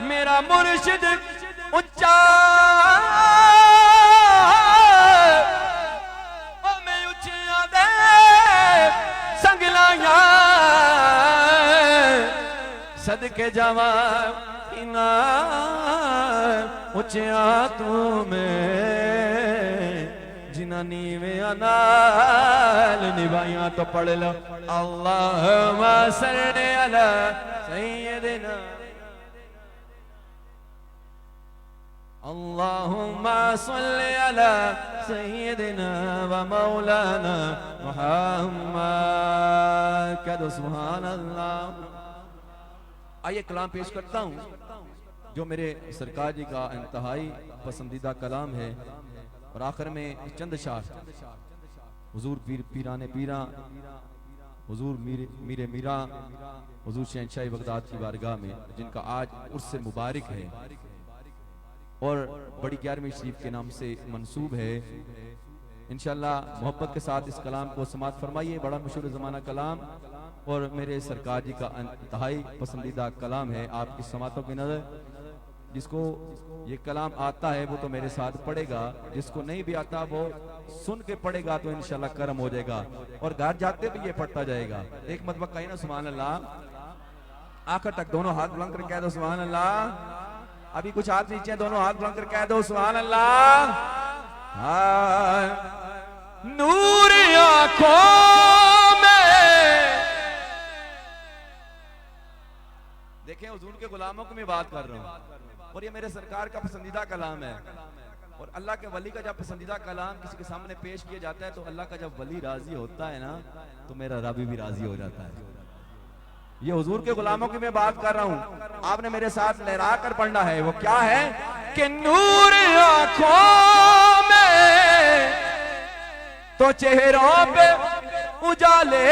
मेरा मुर्शिद उच्चा, सदके जावा इना उचिया तू में जिना नीवे अनाल निभाइया। तो पढ़ लो अल्लाहुम्मा सल्ली अला सय्यिदिना। अल्लाहुम्मा सल्ली अला सय्यिदिना व मौलाना मुहम्मद। कह दो सुभान अल्लाह। आइए कलाम पेश करता हूं जो मेरे सरकार जी का इंतहाई पसंदीदा कलाम है और आखिर में चंद शार। हुजूर पीराने पीरा, हुजूर मीरे मीरा, हुजूर शहंशाह बगदाद की बारगाह में जिनका आज उर्स मुबारक है और बड़ी 11वीं शरीफ के नाम से मंसूब है। इंशाअल्लाह मोहब्बत के साथ इस कलाम को समाअत फरमाइए। बड़ा मशहूर ज़माना कलाम और मेरे सरकार जी का इंतहाई पसंदीदा कलाम है आपकी समातों की नज़र। जिसको ये कलाम आता है वो तो मेरे साथ पढ़ेगा, जिसको नहीं भी आता वो सुन के पढ़ेगा तो इंशाल्लाह करम हो जाएगा और घर जाते भी ये पढ़ता जाएगा। एक मरतबा कहीं ना सुभान अल्लाह, आखिर तक दोनों हाथ बुलंद कर कह दो सुभान अल्लाह। अभी कुछ हाथ नीचे, दोनों हाथ बुलंद कर कह दो सुभान अल्लाह। नूर आंखों में, देखें हुजूर के गुलामों की मैं बात कर रहा हूं और ये मेरे सरकार का पसंदीदा कलाम है। और अल्लाह के वली का जब पसंदीदा कलाम किसी के सामने पेश किया जाता है तो अल्लाह का जब वली राजी होता है ना तो मेरा रब भी राजी हो जाता है। ये हुजूर के गुलामों की मैं बात कर रहा हूं, आपने मेरे साथ लहरा कर पढ़ना है। वो क्या है कि नूर आंखों में तो चेहरों पे उजाले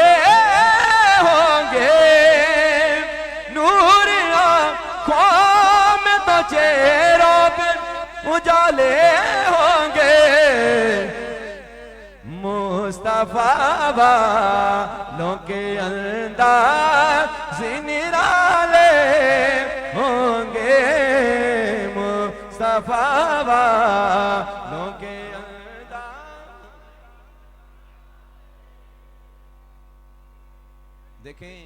होंगे, नूर आंखों में तो चेहरों पे उजाले होंगे, मुस्तफा वालों के अंदाज़ निराले होंगे, मुस्तफा वालों के अंदाज़। देखें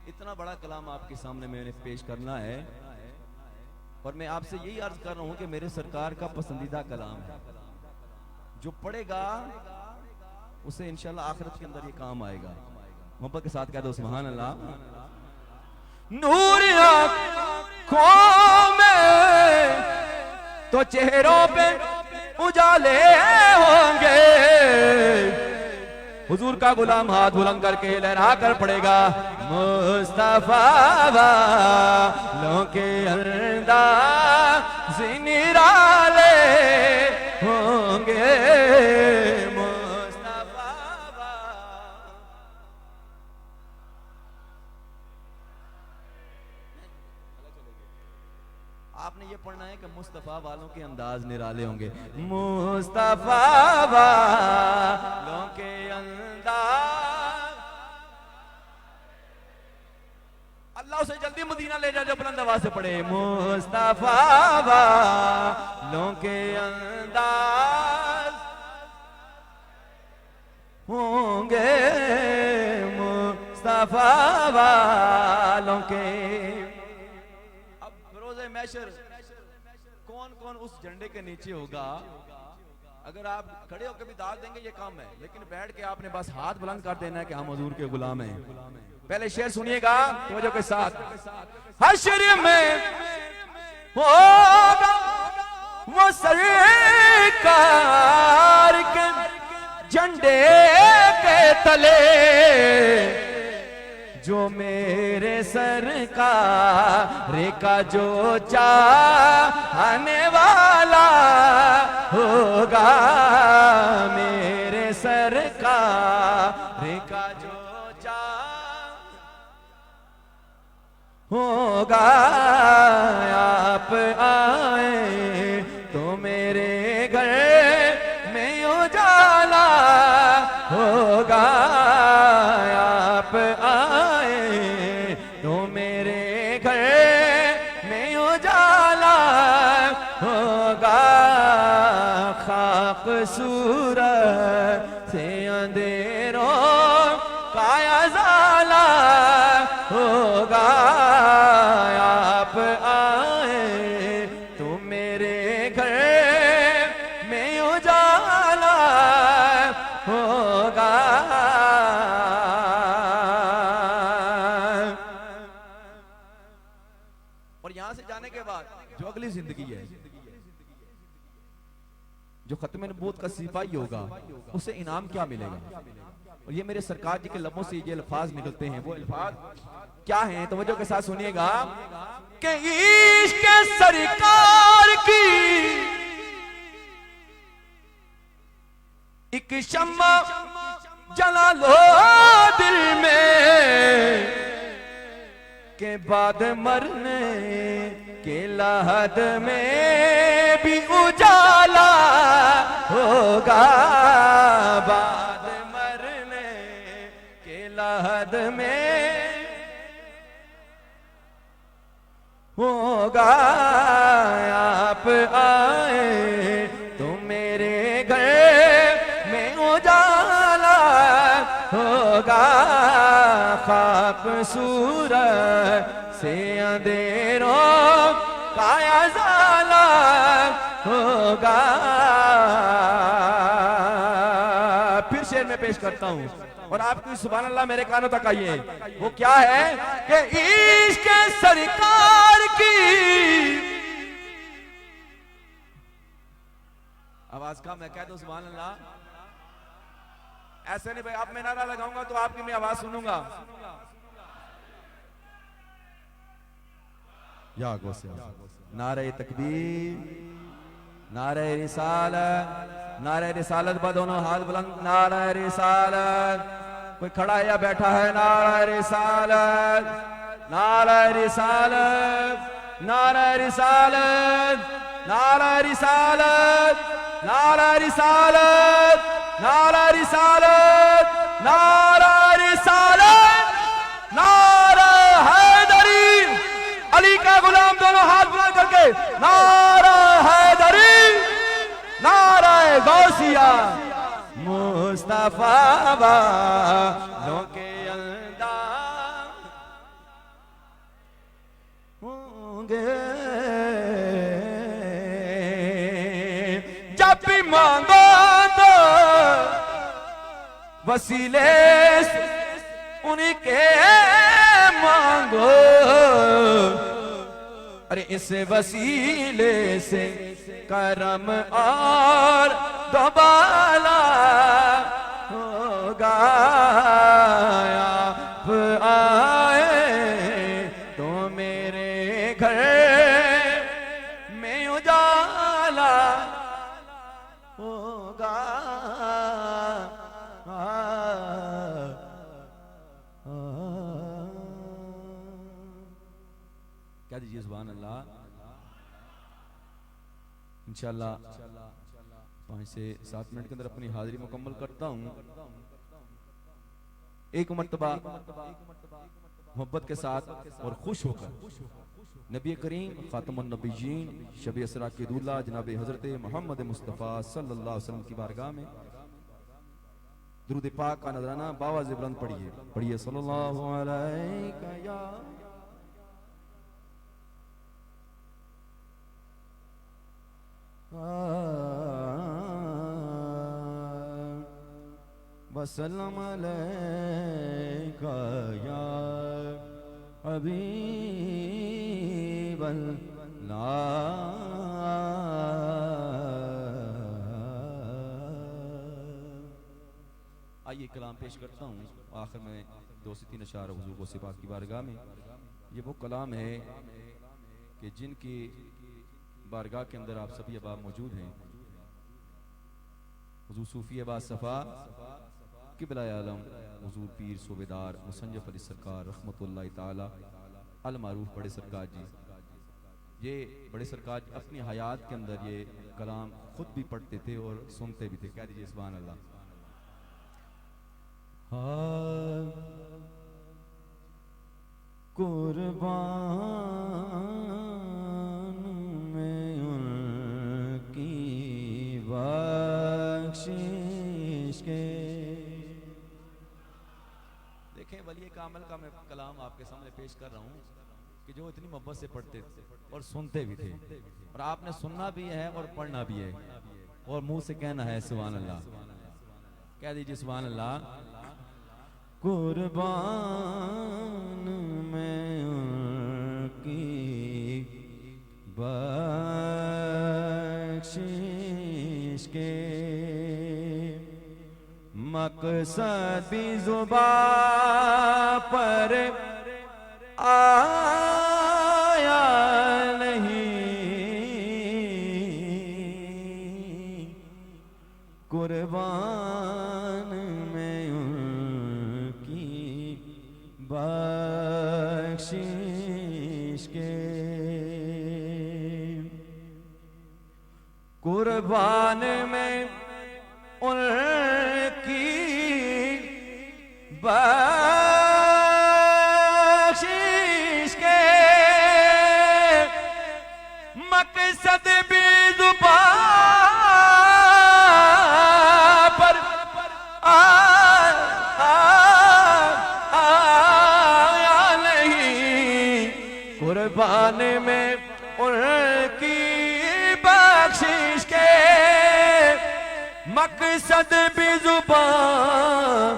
इतना बड़ा कलाम आपके सामने मैंने पेश करना है और मैं आपसे यही अर्ज कर रहा हूं कि मेरे सरकार का पसंदीदा कलाम है। जो पढ़ेगा उसे इंशाल्लाह आखिरत के अंदर ये काम आएगा। मोहब्बत के साथ कह दो सुभान अल्लाह। नूर आंखों में तो चेहरों पे उजाले होंगे, हुजूर का गुलाम हाथ बुलंद करके लहरा कर पड़ेगा, मुस्तफा वालों के अंदाज़ निराले होंगे, मुस्तफा। आपने ये पढ़ना है कि मुस्तफा वालों के अंदाज निराले होंगे, मुस्तफा वालों के अंदाज। अल्लाह उसे जल्दी मदीना ले जा, जो बुलंद आवाज से पढ़े, मुस्तफा वालों के अंदाज होंगे, मुस्तफा वालों के। मैशर कौन कौन उस झंडे के नीचे होगा? अगर आप खड़े होकर भी दाद देंगे ये काम है, लेकिन बैठ के आपने बस हाथ बुलंद कर देना है कि हम हुजूर के गुलाम हैं। पहले शेर सुनिएगा तवज्जो के साथ। हश्र में होगा वो सरकार के झंडे के तले, जो मेरे सरकार का जो चाहने वाला होगा, मेरे सरकार का जो होगा, आप आए तो मेरे घर में उजाला होगा, आप आए तो मेरे घर में उजाला होगा, खाक सूरत से अंधेरों का उजाला होगा, आप आए तो मेरे घर में उजाला होगा। और यहां से जाने के बाद जो अगली जिंदगी है, जो खत्म नबूवत का सिपाही होगा, उसे इनाम क्या मिलेगा? और ये मेरे सरकार जी के लबों से ये अल्फाज निकलते हैं। वो अल्फाज क्या हैं? तवज्जो के साथ सुनिएगा कि इश्क सरकार की एक शम्मा जला लो दिल में के बाद मरने के लहद में भी उजाला होगा, बाद मरने के लहद में होगा। आप आए तो मेरे घर में उजाला होगा, खाक सूरज से अंधेरों का उजाला होगा। फिर शेर में पेश करता हूं और आपकी सुभान अल्लाह मेरे कानों तक आइए। वो क्या है कि इश्क सरकार की आवाज कम है, कह दो सुभान अल्लाह। ऐसे नहीं भाई, आप मैं नारा लगाऊंगा तो आपकी मैं आवाज सुनूंगा। या गौसे नारे तकबीर, नारे रिसालत, नारे रिसालत बा दोनों हाथ बुलंद, नारे रिसालत। कोई खड़ा है या बैठा है? नारे रिसालत, नारे रिसालत, नारे रिसालत, नारे रिसालत, नारे रिसालत, नारे रिसालत, नारे रिसालत, नारे हैदरी, अली का गुलाम दोनों हाथ बुलंद करके नारा हैदरी, नारा गौसिया, मुस्तफा वालों के अंदाज होंगे। जब भी मांगो तो वसीले से उन्हीं के मांगो, अरे इस वसीले से करम और दोबाला होगा। आप आए तो मेरे घर में उजाला होगा। क्या दीजिए सुभान अल्लाह। इंशाअल्लाह 5 से 7 मिनट के अंदर अपनी हाजिरी मुकम्मल करता हूँ। एक मर्तबा मोहब्बत के साथ और खुश होकर नबी करीम खातमुन नबीयीन शब इसरा के दूल्हा जनाब हजरत मोहम्मद मुस्तफ़ा सल्लल्लाहु अलैहि वसल्लम की बारगाह में दुरूद पाक का नजराना बावाज़ बुलंद पढ़िए, पढ़िए सल्लल्लाहु अलैहि या वसल्लम अलैका या हबीबल्लाह। आइए कलाम पेश करता हूँ। आखिर में 2 से 3 अशार हुजूर गौसे पाक की बारगाह में। ये वो कलाम है कि जिनकी बारगाह के अंदर आप सभी अहबाब मौजूद हैं। हुजूर सूफी अब्बास सफ़ा किबला आलम हुजूर पीर सूबेदार मुसन्नफ़ अली सरकार रहमतुल्लाह ताला अल मारूफ बड़े सरकार जी, ये बड़े सरकार अपनी हयात के अंदर ये कलाम खुद भी पढ़ते थे और सुनते भी थे। कह दीजिए सुभान अल्लाह। कुर्बान में उनकी बख्शिश के। देखें वली कामिल का मैं कलाम आपके सामने पेश कर रहा हूँ कि जो इतनी मोहब्बत से पढ़ते थे और सुनते भी थे, और आपने सुनना भी है और पढ़ना भी है और मुंह से कहना है सुभान अल्लाह। कह दीजिए सुभान अल्लाह। कुर्बान में उनकी बख्शिश के मकसद भी ज़ुबान पर आया नहीं, कुर्बान में उनकी बख्शिश के, कुर्बान में उनकी बख्शिश के, मकसद भी जुबान पर आया नहीं, कुर्बान में उनकी बख्शिश के, मकसद भी जुबान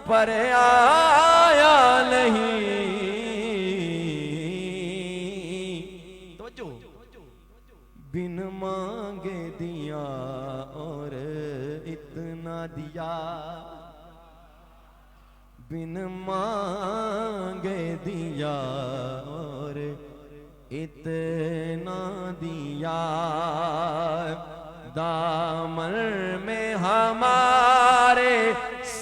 पर आया नहीं। तो बिन मांगे दिया और इतना दिया, बिन मांगे दिया और इतना दिया, दामन में हमारे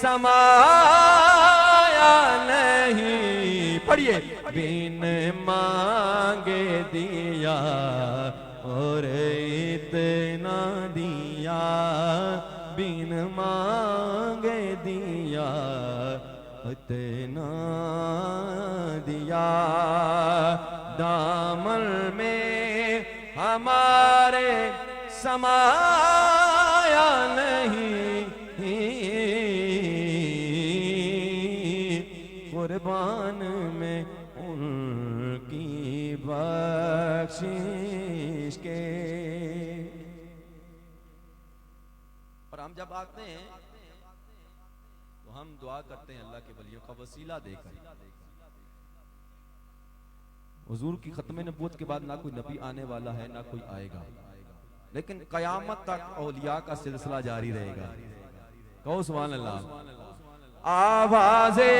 समाया नहीं। पढ़िए, बिन मांगे दिया और इतना दिया, बिन मांगे दिया इतना दिया, दामन में हमारे समाया नहीं, कुर्बान में उनकी बख्शिश के। और हम जब आते हैं तो हम दुआ करते हैं अल्लाह के वलियों का वसीला देकर। हुजूर की खत्म नबूवत के बाद ना कोई नबी आने वाला है ना कोई आएगा, लेकिन कयामत तक औलिया का सिलसिला जारी रहेगा। कहो सुभान अल्लाह। आवाज़े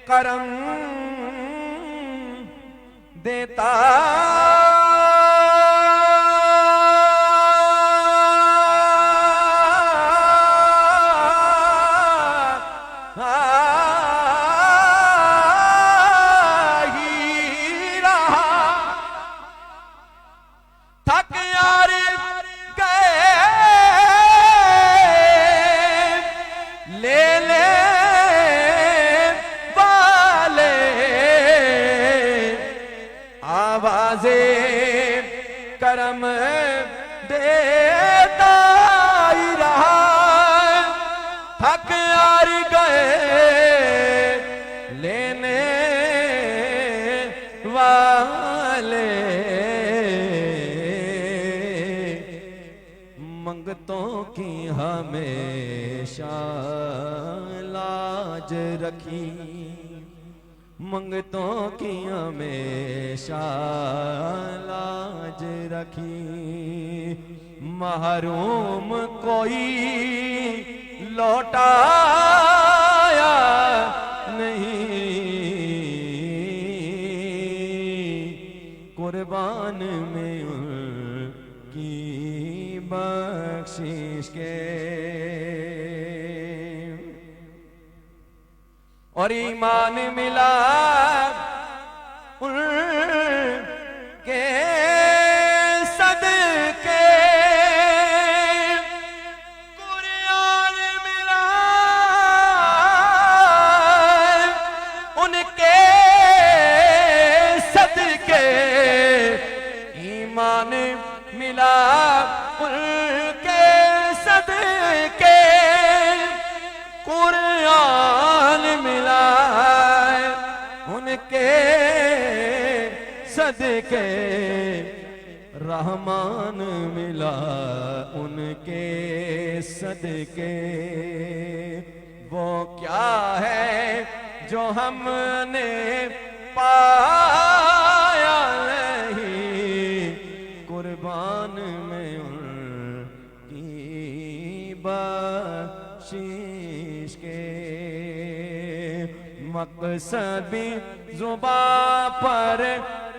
करम देता करम देता ही रहा, थक हार गए लेने वाले, मंगतों की हमेशा लाज रखी, मंगतों की हमेशा लाज रखी, महरूम कोई लौटाया नहीं, कुर्बान में उनकी बख्शिश के। और ईमान मिला उनके सदके, कुरान मिला उनके सदके, ईमान मिला उनके सदके, कुरान मिला उनके सदके, रहमान मिला उनके सदके। वो क्या है जो हमने पाया नहीं, कुर्बान में उनकी बख्शिश के, मकसद भी जुबां पर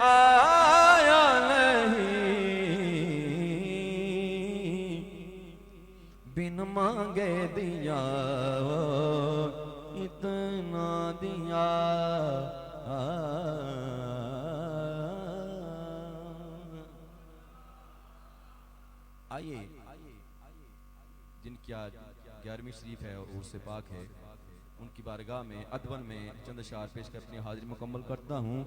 आया नहीं, बिन मांगे दिया इतना दिया। आइए जिनकी आज 11वीं शरीफ है और उर्स पाक है, उनकी बारगाह में अदवन में चंद अशार पेश कर अपनी हाजिरी मुकम्मल करता हूँ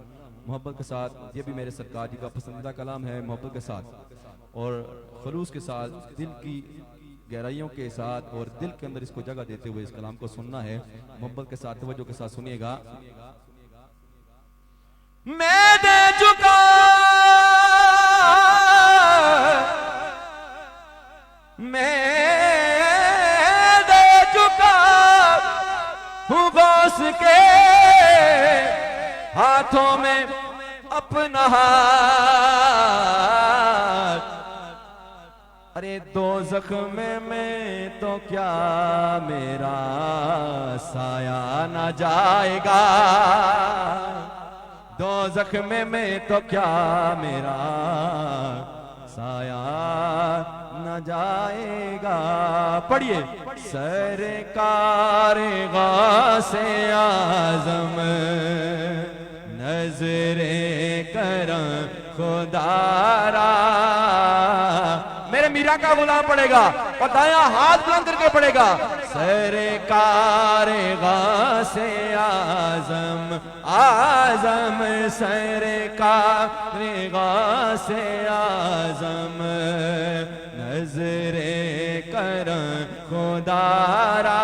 मोहब्बत के साथ। ये भी मेरे सरकार जी का पसंदीदा कलाम है, मोहब्बत के साथ और खलूस के साथ, दिल की गहराइयों के साथ और दिल के अंदर इसको जगह देते हुए इस कलाम को सुनना है। मोहब्बत के साथ तवज्जो के साथ सुनिएगा। मैं दे चुका हूँ गौस के हाथों में अपना हाथ। अरे दो जख्म में तो क्या मेरा साया न जाएगा, दो जख्म में तो क्या मेरा साया न जाएगा। पढ़िए। सरकार गौसे आज़म नजरे करम खुदारा। मेरे मीरा का गुलाम पड़ेगा और दाया हाथ बुलंद करके पड़ेगा। सरकार गौसे आज़म आज़म सरकार गौसे आज़म नजरे करम खुदारा।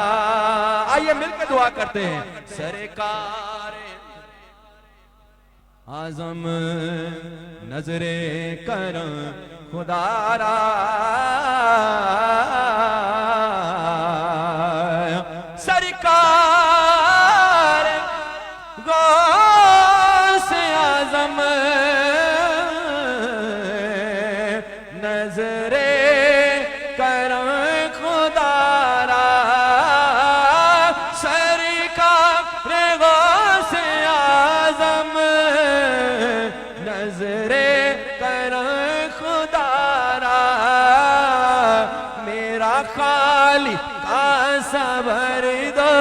आइए मिलकर दुआ करते हैं। सरकार आज़म नजरे करम खुदारा। सरकार गौसे आज़म नजरे करम खुदारा। सरकार गौसे आज़म नजरे करम खुदारा। मेरा खाली का सबर दो,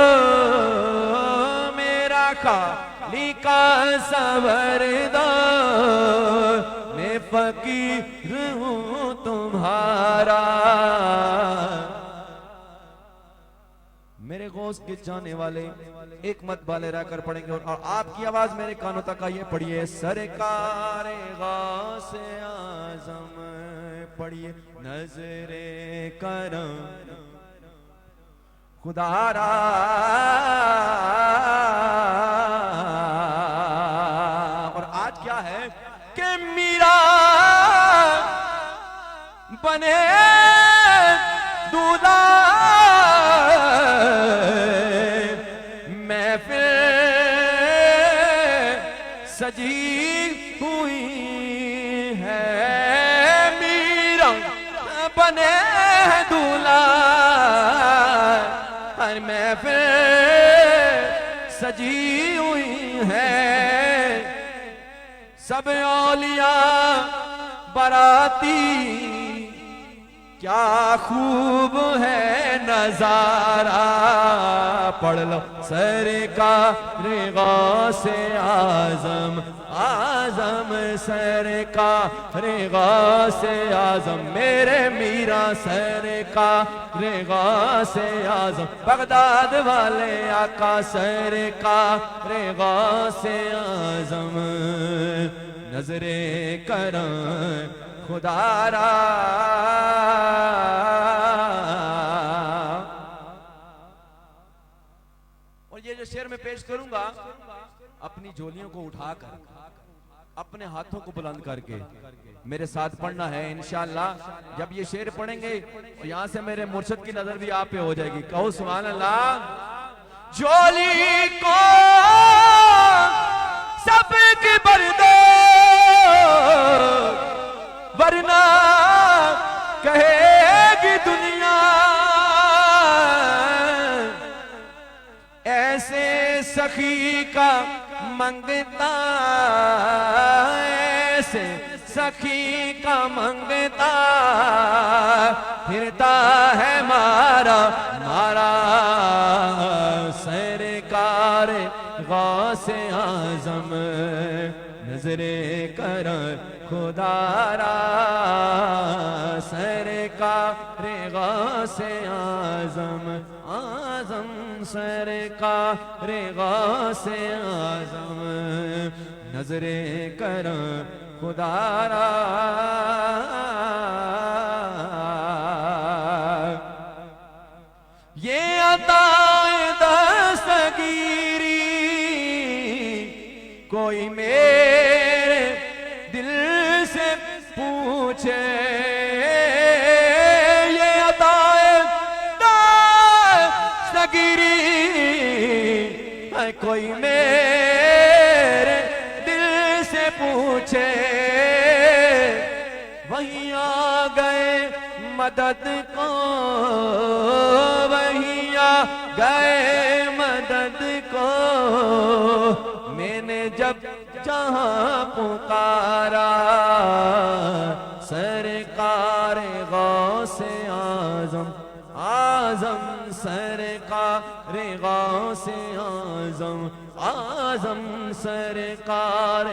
मेरा खाली का सबर दो। मैं फकीर हूँ तुम्हारा। मेरे गौस के चाहने वाले एक मत वाले रहकर पढ़ेंगे और आपकी आवाज मेरे कानों तक आइए। पढ़िए। सरकार गौसे आज़म पढ़िए। नजरे करम खुदारा। और आज क्या है कि मीरा बने दूल्हा महफिल सजी हुई है। मीरा बने दूल्हा हर महफिल सजी हुई है। सब औलिया बराती क्या खूब है नजारा। पढ़ लो। सरकार गौसे आज़म आज़म सरकार गौसे आज़म मेरे मीरा सरकार गौसे आज़म। बगदाद वाले आका सरकार गौसे आज़म नजरे करम खुदारा। और ये जो शेर में पेश करूंगा अपनी झोलियों को उठाकर अपने हाथों को बुलंद करके मेरे साथ पढ़ना है इंशाअल्लाह। जब ये शेर पढ़ेंगे और यहां से मेरे मुर्शिद की नजर भी आप पे हो जाएगी। कहो सुभान अल्लाह। झोली को सबकी भर दो वरना कहेगी दुनिया ऐसे सखी का मंगता, ऐसे सखी का मंगता फिरता है माँ नजरे कर खुदारा सरकार गौसे आजम आजम सरकार गौसे आजम नजरे कर खुदारा ये अताए दस्तगीरी कोई मेरे दिल से पूछे ये अताए दस्तगीरी है कोई मेरे दिल से पूछे वहीं आ गए मदद को वहीं आ गए मदद को मैंने जब जहां पुकारा सरकार गौसे आजम आजम सरकार गौसे आजम आजम सरकार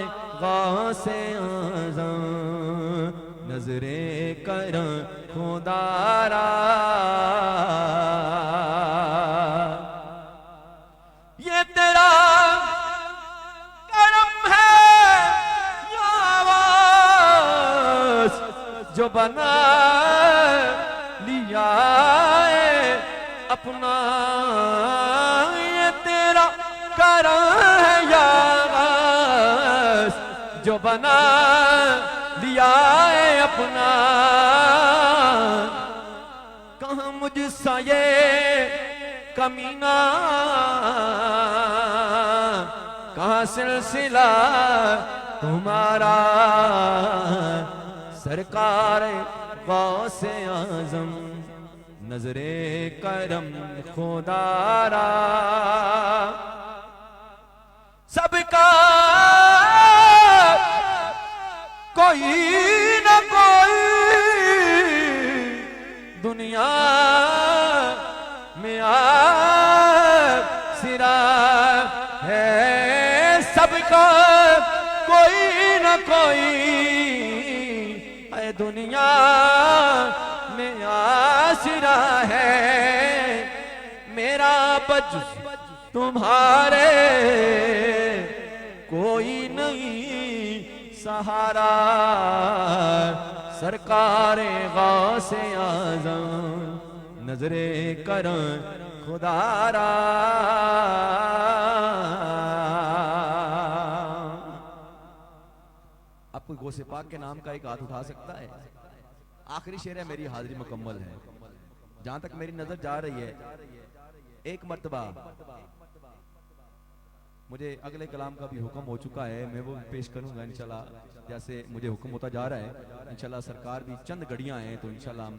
गौसे आजम नजरे कर खुदारा ये तेरा करम है या आवाज जो बना लिया है अपना ये तेरा करम है या आवाज जो बना दिया है अपना कहाँ मुझसा ये कमीना कहाँ सिलसिला तुम्हारा सरकार गौसे आजम नजरे करम खुदारा सबका कोई न कोई दुनिया में सिरा है सबका कोई न कोई है दुनिया में सिरा है मेरा बज तुम्हारे कोई नहीं सहारा सरकार गौसे आजम नजरे कर खुदारा अब कोई गौसे पाक के नाम का एक हाथ उठा सकता है। आखिरी शेर है, मेरी हाजिरी मुकम्मल है। जहां तक मेरी नजर जा रही है एक मर्तबा मुझे अगले कलाम का भी हुक्म हो चुका है, मैं वो पेश करूंगा इंशाल्लाह। जैसे मुझे हुक्म होता जा रहा है इंशाल्लाह सरकार भी चंद घड़ियां हैं तो इंशाल्लाह हम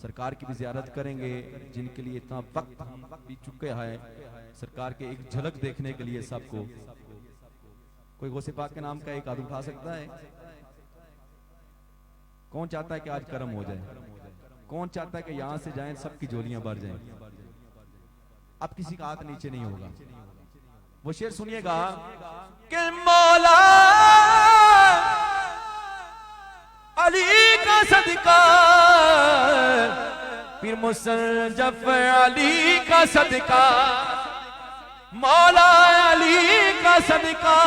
सरकार की भी ज़ियारत करेंगे जिनके लिए इतना वक्त हम बीत चुके हैं सरकार के एक झलक देखने के लिए सबको। कोई गौसे पाक के नाम का एक हाथ उठा सकता है? कौन चाहता है कि आज कर्म हो जाए? कौन चाहता है कि यहां से जाएं सबकी झोलियां भर जाएं? अब किसी का हाथ नीचे नहीं होगा। वो शेर सुनिएगा कि मौला अली का सदका फिर मुसर्रफ अली का सदका मौला अली का सदका